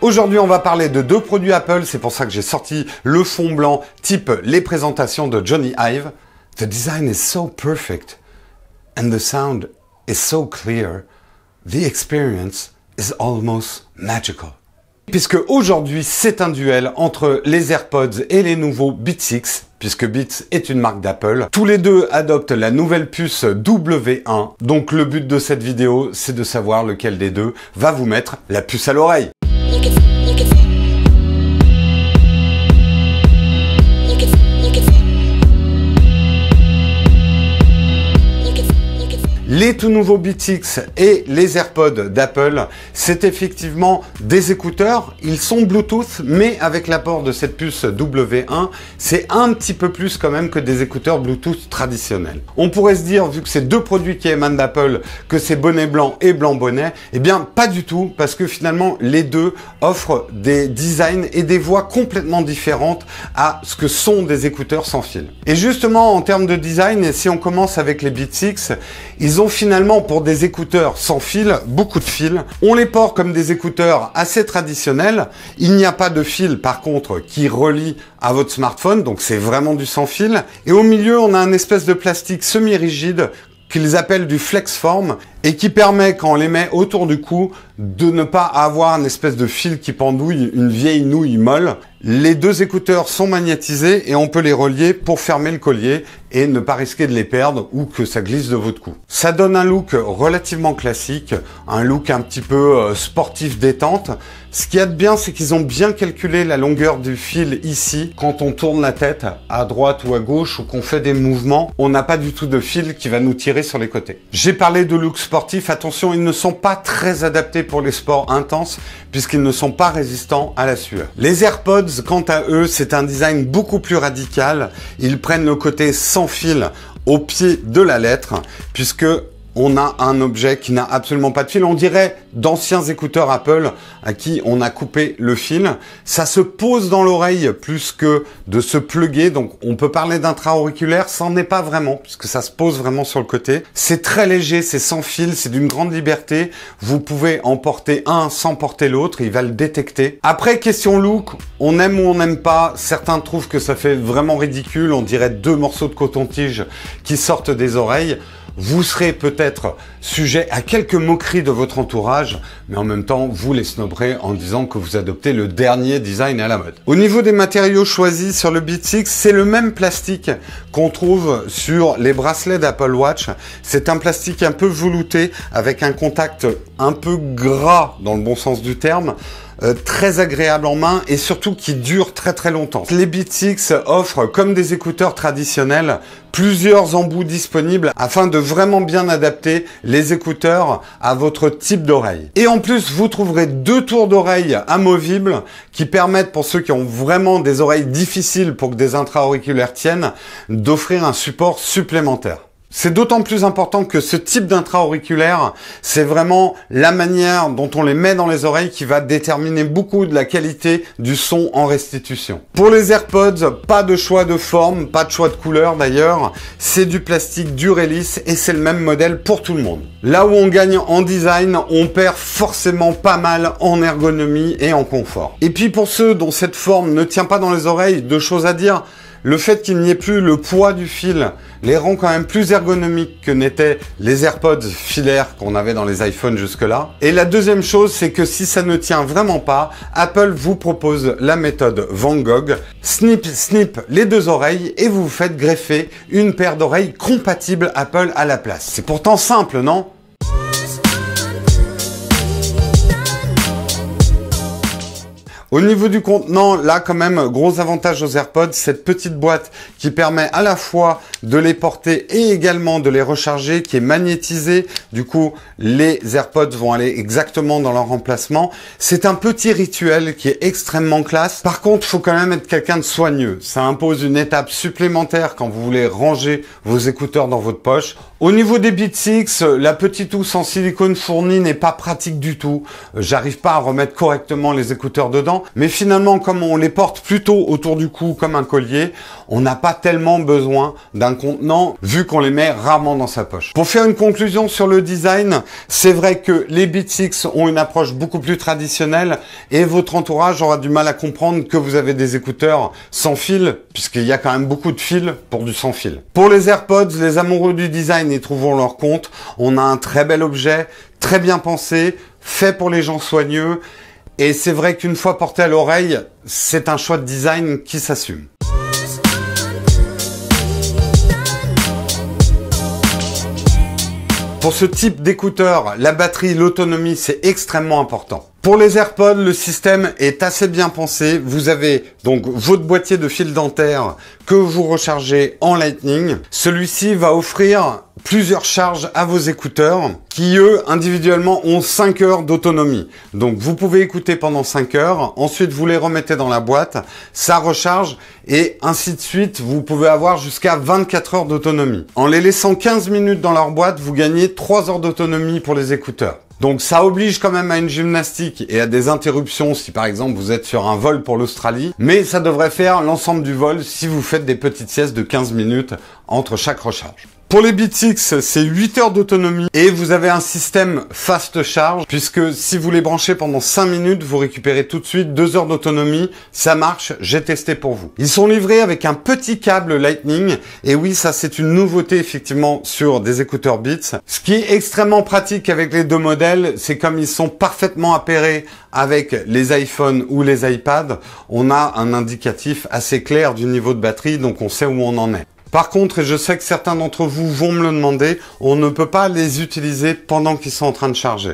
Aujourd'hui, on va parler de deux produits Apple, c'est pour ça que j'ai sorti le fond blanc type les présentations de Jony Ive. The design is so perfect and the sound is so clear. The experience is almost magical. Puisque aujourd'hui, c'est un duel entre les AirPods et les nouveaux Beats 6, puisque Beats est une marque d'Apple. Tous les deux adoptent la nouvelle puce W1. Donc le but de cette vidéo, c'est de savoir lequel des deux va vous mettre la puce à l'oreille. Les tout nouveaux Beats 6 et les AirPods d'Apple, c'est effectivement des écouteurs. Ils sont Bluetooth, mais avec l'apport de cette puce W1, c'est un petit peu plus quand même que des écouteurs Bluetooth traditionnels. On pourrait se dire, vu que c'est deux produits qui émanent d'Apple, que c'est bonnet blanc et blanc bonnet. Eh bien, pas du tout, parce que finalement, les deux offrent des designs et des voix complètement différentes à ce que sont des écouteurs sans fil. Et justement, en termes de design, si on commence avec les Beats 6, ils ont finalement, pour des écouteurs sans fil, beaucoup de fils. On les porte comme des écouteurs assez traditionnels. Il n'y a pas de fil, par contre, qui relie à votre smartphone, donc c'est vraiment du sans fil. Et au milieu, on a un espèce de plastique semi-rigide qu'ils appellent du FlexForm et qui permet, quand on les met autour du cou, de ne pas avoir une espèce de fil qui pendouille, une vieille nouille molle. Les deux écouteurs sont magnétisés et on peut les relier pour fermer le collier et ne pas risquer de les perdre ou que ça glisse de votre cou. Ça donne un look relativement classique, un look un petit peu sportif détente. Ce qu'il y a de bien, c'est qu'ils ont bien calculé la longueur du fil ici. Quand on tourne la tête à droite ou à gauche ou qu'on fait des mouvements, on n'a pas du tout de fil qui va nous tirer sur les côtés. J'ai parlé de look sportif. Attention, ils ne sont pas très adaptés pour les sports intenses puisqu'ils ne sont pas résistants à la sueur. Les AirPods, quant à eux, c'est un design beaucoup plus radical. Ils prennent le côté sans fil au pied de la lettre puisque on a un objet qui n'a absolument pas de fil. On dirait d'anciens écouteurs Apple à qui on a coupé le fil. Ça se pose dans l'oreille plus que de se plugger. Donc, on peut parler d'intra-auriculaire. Ça n'en est pas vraiment puisque ça se pose vraiment sur le côté. C'est très léger, c'est sans fil, c'est d'une grande liberté. Vous pouvez en porter un sans porter l'autre. Il va le détecter. Après, question look, on aime ou on n'aime pas. Certains trouvent que ça fait vraiment ridicule. On dirait deux morceaux de coton-tige qui sortent des oreilles. Vous serez peut-être sujet à quelques moqueries de votre entourage, mais en même temps, vous les snoberez en disant que vous adoptez le dernier design à la mode. Au niveau des matériaux choisis sur le Beats 6, c'est le même plastique qu'on trouve sur les bracelets d'Apple Watch. C'est un plastique un peu velouté avec un contact un peu gras dans le bon sens du terme. Très agréable en main et surtout qui dure très très longtemps. Les Beats 6 offrent, comme des écouteurs traditionnels, plusieurs embouts disponibles afin de vraiment bien adapter les écouteurs à votre type d'oreille. Et en plus, vous trouverez deux tours d'oreille amovibles qui permettent, pour ceux qui ont vraiment des oreilles difficiles pour que des intra-auriculaires tiennent, d'offrir un support supplémentaire. C'est d'autant plus important que ce type d'intra-auriculaire, c'est vraiment la manière dont on les met dans les oreilles qui va déterminer beaucoup de la qualité du son en restitution. Pour les AirPods, pas de choix de forme, pas de choix de couleur d'ailleurs. C'est du plastique dur et lisse et c'est le même modèle pour tout le monde. Là où on gagne en design, on perd forcément pas mal en ergonomie et en confort. Et puis pour ceux dont cette forme ne tient pas dans les oreilles, deux choses à dire. Le fait qu'il n'y ait plus le poids du fil les rend quand même plus ergonomiques que n'étaient les AirPods filaires qu'on avait dans les iPhones jusque-là. Et la deuxième chose, c'est que si ça ne tient vraiment pas, Apple vous propose la méthode Van Gogh. Snip, snip les deux oreilles et vous vous faites greffer une paire d'oreilles compatible Apple à la place. C'est pourtant simple, non ? Au niveau du contenant, là quand même, gros avantage aux AirPods, cette petite boîte qui permet à la fois de les porter et également de les recharger, qui est magnétisée. Du coup, les AirPods vont aller exactement dans leur emplacement. C'est un petit rituel qui est extrêmement classe. Par contre, il faut quand même être quelqu'un de soigneux. Ça impose une étape supplémentaire quand vous voulez ranger vos écouteurs dans votre poche. Au niveau des Beats 6, la petite housse en silicone fournie n'est pas pratique du tout. J'arrive pas à remettre correctement les écouteurs dedans. intéressant. Mais finalement, comme on les porte plutôt autour du cou comme un collier, on n'a pas tellement besoin d'un contenant vu qu'on les met rarement dans sa poche. Pour faire une conclusion sur le design, c'est vrai que les Beats X ont une approche beaucoup plus traditionnelle et votre entourage aura du mal à comprendre que vous avez des écouteurs sans fil, puisqu'il y a quand même beaucoup de fils pour du sans fil. Pour les AirPods, les amoureux du design y trouveront leur compte. On a un très bel objet, très bien pensé, fait pour les gens soigneux. Et c'est vrai qu'une fois porté à l'oreille, c'est un choix de design qui s'assume. Pour ce type d'écouteur, la batterie, l'autonomie, c'est extrêmement important. Pour les AirPods, le système est assez bien pensé. Vous avez donc votre boîtier de fil dentaire que vous rechargez en Lightning. Celui-ci va offrir plusieurs charges à vos écouteurs qui, eux, individuellement, ont 5 heures d'autonomie. Donc, vous pouvez écouter pendant 5 heures. Ensuite, vous les remettez dans la boîte. Ça recharge et ainsi de suite. Vous pouvez avoir jusqu'à 24 heures d'autonomie. En les laissant 15 minutes dans leur boîte, vous gagnez 3 heures d'autonomie pour les écouteurs. Donc ça oblige quand même à une gymnastique et à des interruptions si par exemple vous êtes sur un vol pour l'Australie, mais ça devrait faire l'ensemble du vol si vous faites des petites siestes de 15 minutes entre chaque recharge. Pour les Beats X, c'est 8 heures d'autonomie et vous avez un système fast charge puisque si vous les branchez pendant 5 minutes, vous récupérez tout de suite 2 heures d'autonomie. Ça marche, j'ai testé pour vous. Ils sont livrés avec un petit câble Lightning et oui, ça c'est une nouveauté effectivement sur des écouteurs Beats. Ce qui est extrêmement pratique avec les deux modèles, c'est comme ils sont parfaitement appairés avec les iPhones ou les iPads, on a un indicatif assez clair du niveau de batterie, donc on sait où on en est. Par contre, et je sais que certains d'entre vous vont me le demander, on ne peut pas les utiliser pendant qu'ils sont en train de charger.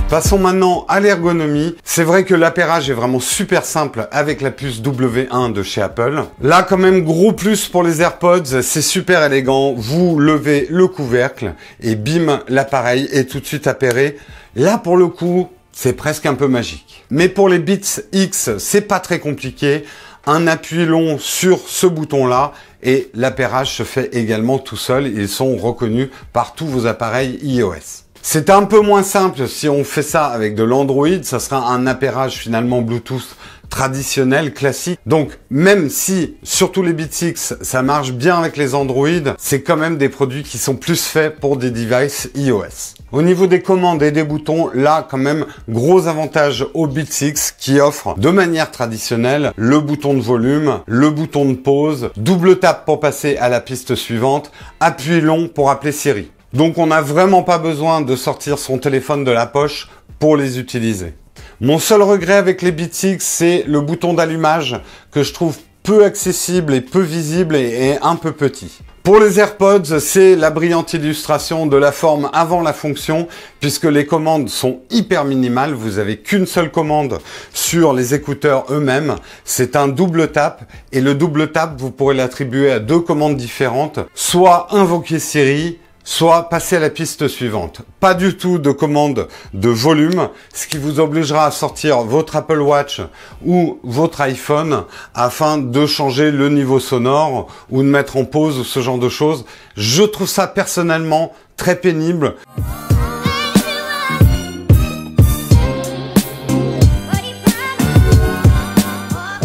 Passons maintenant à l'ergonomie. C'est vrai que l'appairage est vraiment super simple avec la puce W1 de chez Apple. Là, quand même, gros plus pour les AirPods, c'est super élégant. Vous levez le couvercle et bim, l'appareil est tout de suite appairé. Là, pour le coup, c'est presque un peu magique. Mais pour les Beats X, c'est pas très compliqué. Un appui long sur ce bouton-là et l'appairage se fait également tout seul. Ils sont reconnus par tous vos appareils iOS. C'est un peu moins simple si on fait ça avec de l'Android. Ça sera un appairage finalement Bluetooth traditionnel, classique. Donc, même si, surtout les Beats X, ça marche bien avec les Android, c'est quand même des produits qui sont plus faits pour des devices iOS. Au niveau des commandes et des boutons, là, quand même, gros avantage aux Beats X qui offre de manière traditionnelle le bouton de volume, le bouton de pause, double tap pour passer à la piste suivante, appui long pour appeler Siri. Donc, on n'a vraiment pas besoin de sortir son téléphone de la poche pour les utiliser. Mon seul regret avec les Beats X, c'est le bouton d'allumage que je trouve peu accessible et peu visible et un peu petit. Pour les AirPods, c'est la brillante illustration de la forme avant la fonction, puisque les commandes sont hyper minimales. Vous avez qu'une seule commande sur les écouteurs eux-mêmes. C'est un double tap, et le double tap, vous pourrez l'attribuer à deux commandes différentes, soit invoquer Siri, soit passer à la piste suivante. Pas du tout de commande de volume, ce qui vous obligera à sortir votre Apple Watch ou votre iPhone afin de changer le niveau sonore ou de mettre en pause ou ce genre de choses. Je trouve ça personnellement très pénible.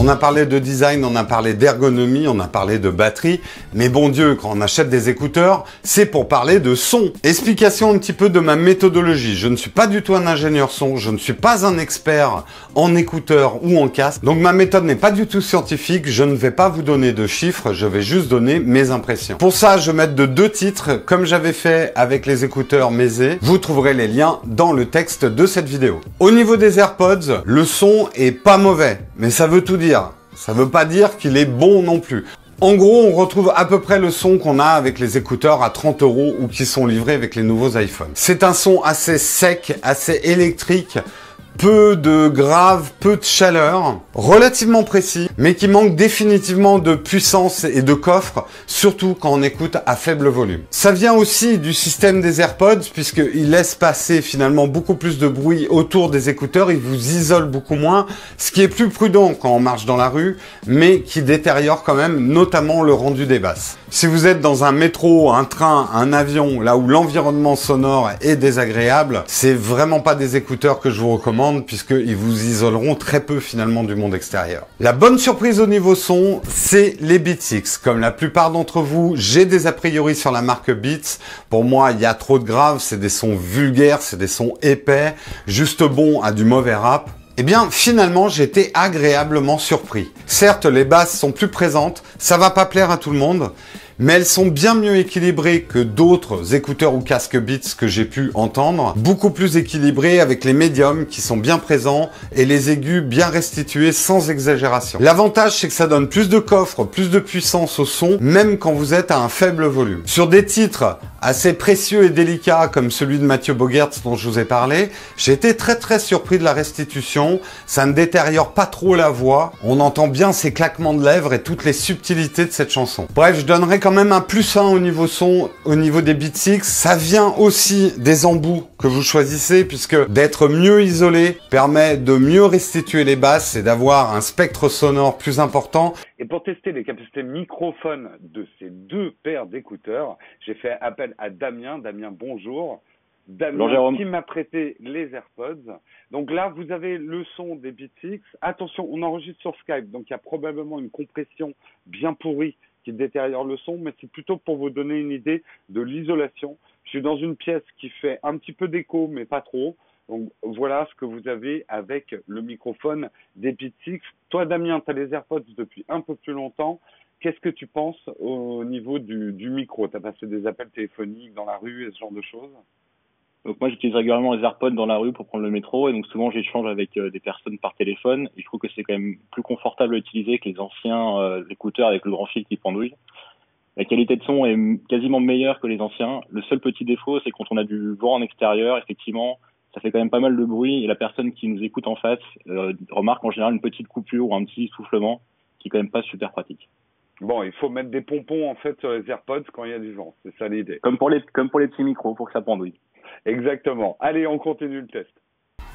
On a parlé de design, on a parlé d'ergonomie, on a parlé de batterie, mais bon Dieu, quand on achète des écouteurs, c'est pour parler de son. Explication un petit peu de ma méthodologie. Je ne suis pas du tout un ingénieur son, je ne suis pas un expert en écouteurs ou en casque, donc ma méthode n'est pas du tout scientifique, je ne vais pas vous donner de chiffres, je vais juste donner mes impressions. Pour ça, je vais mettre de deux titres, comme j'avais fait avec les écouteurs Meze. Vous trouverez les liens dans le texte de cette vidéo. Au niveau des AirPods, le son est pas mauvais, mais ça veut tout dire. Ça veut pas dire qu'il est bon non plus. En gros, on retrouve à peu près le son qu'on a avec les écouteurs à 30 € ou qui sont livrés avec les nouveaux iPhones. C'est un son assez sec, assez électrique, peu de grave, peu de chaleur, relativement précis, mais qui manque définitivement de puissance et de coffre, surtout quand on écoute à faible volume. Ça vient aussi du système des AirPods, puisqu'il laisse passer finalement beaucoup plus de bruit autour des écouteurs, il vous isole beaucoup moins, ce qui est plus prudent quand on marche dans la rue, mais qui détériore quand même notamment le rendu des basses. Si vous êtes dans un métro, un train, un avion, là où l'environnement sonore est désagréable, c'est vraiment pas des écouteurs que je vous recommande puisqu'ils vous isoleront très peu finalement du monde extérieur. La bonne surprise au niveau son, c'est les Beats X. Comme la plupart d'entre vous, j'ai des a priori sur la marque Beats. Pour moi, il y a trop de grave, c'est des sons vulgaires, c'est des sons épais, juste bons à du mauvais rap. Eh bien, finalement, j'ai été agréablement surpris. Certes, les basses sont plus présentes, ça va pas plaire à tout le monde, mais elles sont bien mieux équilibrées que d'autres écouteurs ou casques Beats que j'ai pu entendre. Beaucoup plus équilibrées avec les médiums qui sont bien présents et les aigus bien restitués sans exagération. L'avantage, c'est que ça donne plus de coffre, plus de puissance au son, même quand vous êtes à un faible volume. Sur des titres assez précieux et délicats comme celui de Mathieu Bogertz dont je vous ai parlé, j'ai été très surpris de la restitution. Ça ne détériore pas trop la voix. On entend bien ces claquements de lèvres et toutes les subtilités de cette chanson. Bref, je donnerai quand même un +1 au niveau son, au niveau des Beats X. Ça vient aussi des embouts que vous choisissez puisque d'être mieux isolé permet de mieux restituer les basses et d'avoir un spectre sonore plus important. Et pour tester les capacités microphone de ces deux paires d'écouteurs, j'ai fait appel à Damien. Damien, bonjour. Damien qui m'a prêté les AirPods. Donc là, vous avez le son des Beats X. Attention, on enregistre sur Skype, donc il y a probablement une compression bien pourrie qui détériore le son, mais c'est plutôt pour vous donner une idée de l'isolation. Je suis dans une pièce qui fait un petit peu d'écho, mais pas trop. Donc voilà ce que vous avez avec le microphone des Beats X. Toi, Damien, tu as les AirPods depuis un peu plus longtemps. Qu'est-ce que tu penses au niveau du micro? Tu as passé des appels téléphoniques dans la rue et ce genre de choses? Donc moi, j'utilise régulièrement les AirPods dans la rue pour prendre le métro et donc souvent j'échange avec des personnes par téléphone et je trouve que c'est quand même plus confortable à utiliser que les anciens écouteurs avec le grand fil qui pendouille. La qualité de son est quasiment meilleure que les anciens. Le seul petit défaut, c'est quand on a du vent en extérieur, effectivement, ça fait quand même pas mal de bruit et la personne qui nous écoute en face remarque en général une petite coupure ou un petit soufflement qui est quand même pas super pratique. Bon, il faut mettre des pompons en fait sur les AirPods quand il y a du vent, c'est ça l'idée. Comme pour les petits micros pour que ça pendouille. Exactement. Allez, on continue le test.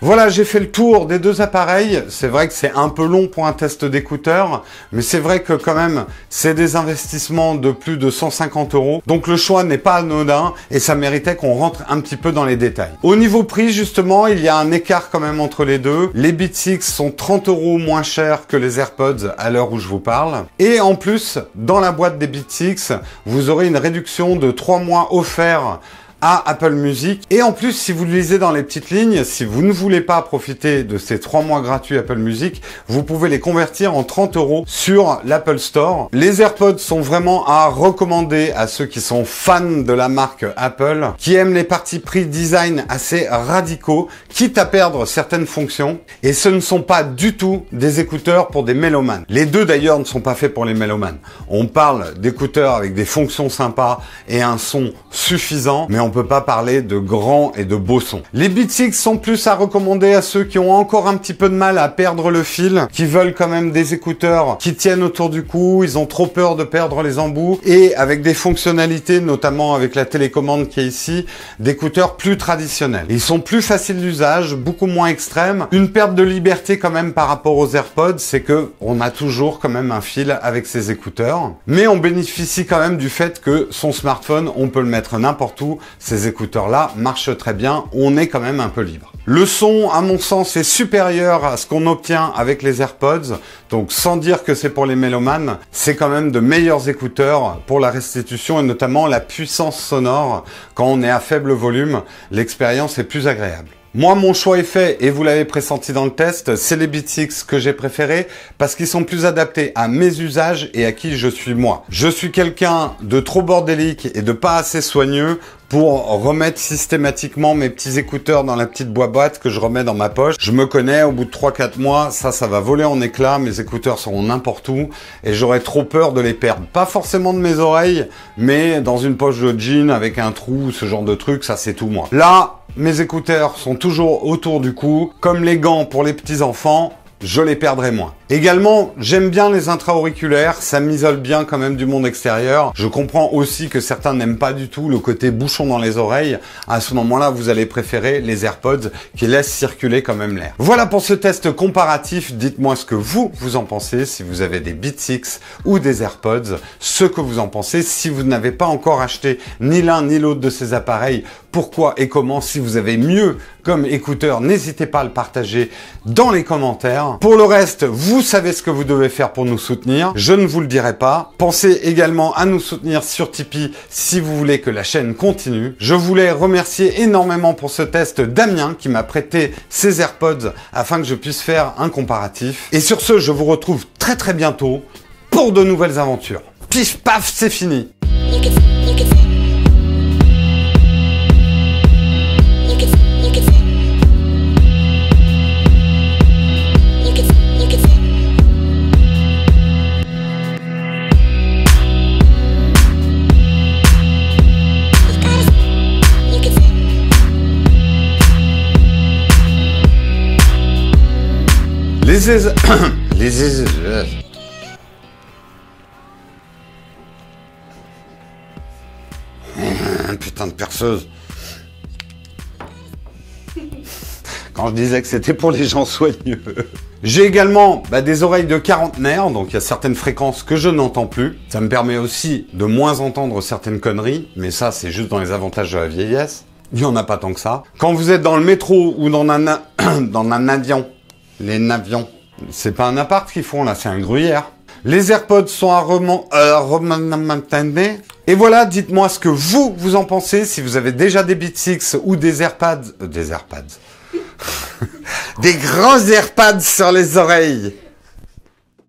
Voilà, j'ai fait le tour des deux appareils. C'est vrai que c'est un peu long pour un test d'écouteurs, mais c'est vrai que quand même, c'est des investissements de plus de 150 €. Donc le choix n'est pas anodin et ça méritait qu'on rentre un petit peu dans les détails. Au niveau prix, justement, il y a un écart quand même entre les deux. Les Beats X sont 30 € moins chers que les AirPods à l'heure où je vous parle. Et en plus, dans la boîte des Beats X, vous aurez une réduction de 3 mois offerts à Apple Music. Et en plus, si vous le lisez dans les petites lignes, si vous ne voulez pas profiter de ces 3 mois gratuits Apple Music, vous pouvez les convertir en 30 € sur l'Apple Store. Les AirPods sont vraiment à recommander à ceux qui sont fans de la marque Apple, qui aiment les partis pris design assez radicaux, quitte à perdre certaines fonctions. Et ce ne sont pas du tout des écouteurs pour des mélomanes. Les deux d'ailleurs ne sont pas faits pour les mélomanes. On parle d'écouteurs avec des fonctions sympas et un son suffisant, mais on peut pas parler de grands et de beaux sons. Les Beats X sont plus à recommander à ceux qui ont encore un petit peu de mal à perdre le fil, qui veulent quand même des écouteurs qui tiennent autour du cou, ils ont trop peur de perdre les embouts, et avec des fonctionnalités, notamment avec la télécommande qui est ici, d'écouteurs plus traditionnels. Ils sont plus faciles d'usage, beaucoup moins extrêmes. Une perte de liberté quand même par rapport aux AirPods, c'est que on a toujours quand même un fil avec ces écouteurs, mais on bénéficie quand même du fait que son smartphone, on peut le mettre n'importe où. Ces écouteurs-là marchent très bien, on est quand même un peu libre. Le son, à mon sens, est supérieur à ce qu'on obtient avec les AirPods, donc sans dire que c'est pour les mélomanes, c'est quand même de meilleurs écouteurs pour la restitution et notamment la puissance sonore. Quand on est à faible volume, l'expérience est plus agréable. Moi, mon choix est fait et vous l'avez pressenti dans le test, c'est les Beats X que j'ai préférés parce qu'ils sont plus adaptés à mes usages et à qui je suis moi. Je suis quelqu'un de trop bordélique et de pas assez soigneux pour remettre systématiquement mes petits écouteurs dans la petite boîte que je remets dans ma poche. Je me connais, au bout de 3-4 mois, ça va voler en éclats, mes écouteurs seront n'importe où et j'aurais trop peur de les perdre. Pas forcément de mes oreilles, mais dans une poche de jean avec un trou, ce genre de truc, ça c'est tout moi. Là, mes écouteurs sont toujours autour du cou. Comme les gants pour les petits enfants, je les perdrai moins. Également, j'aime bien les intra-auriculaires, ça m'isole bien quand même du monde extérieur. Je comprends aussi que certains n'aiment pas du tout le côté bouchon dans les oreilles. À ce moment-là, vous allez préférer les AirPods qui laissent circuler quand même l'air. Voilà pour ce test comparatif. Dites-moi ce que vous en pensez, si vous avez des Beats X ou des AirPods, ce que vous en pensez. Si vous n'avez pas encore acheté ni l'un ni l'autre de ces appareils, pourquoi et comment? Si vous avez mieux comme écouteur, n'hésitez pas à le partager dans les commentaires. Pour le reste, vous savez ce que vous devez faire pour nous soutenir. Je ne vous le dirai pas. Pensez également à nous soutenir sur Tipeee si vous voulez que la chaîne continue. Je voulais remercier énormément pour ce test Damien qui m'a prêté ses AirPods afin que je puisse faire un comparatif. Et sur ce, je vous retrouve très bientôt pour de nouvelles aventures. Pif paf, c'est fini. Putain de perceuse. Quand je disais que c'était pour les gens soigneux. J'ai également des oreilles de quarantenaire, donc il y a certaines fréquences que je n'entends plus. Ça me permet aussi de moins entendre certaines conneries, mais ça c'est juste dans les avantages de la vieillesse. Il n'y en a pas tant que ça. Quand vous êtes dans le métro ou dans un avion, les navions, c'est pas un appart qu'ils font là, c'est un gruyère. Les AirPods sont à remonter. Et voilà, dites-moi ce que vous en pensez, si vous avez déjà des Beats X ou des AirPads. Des grands AirPads sur les oreilles.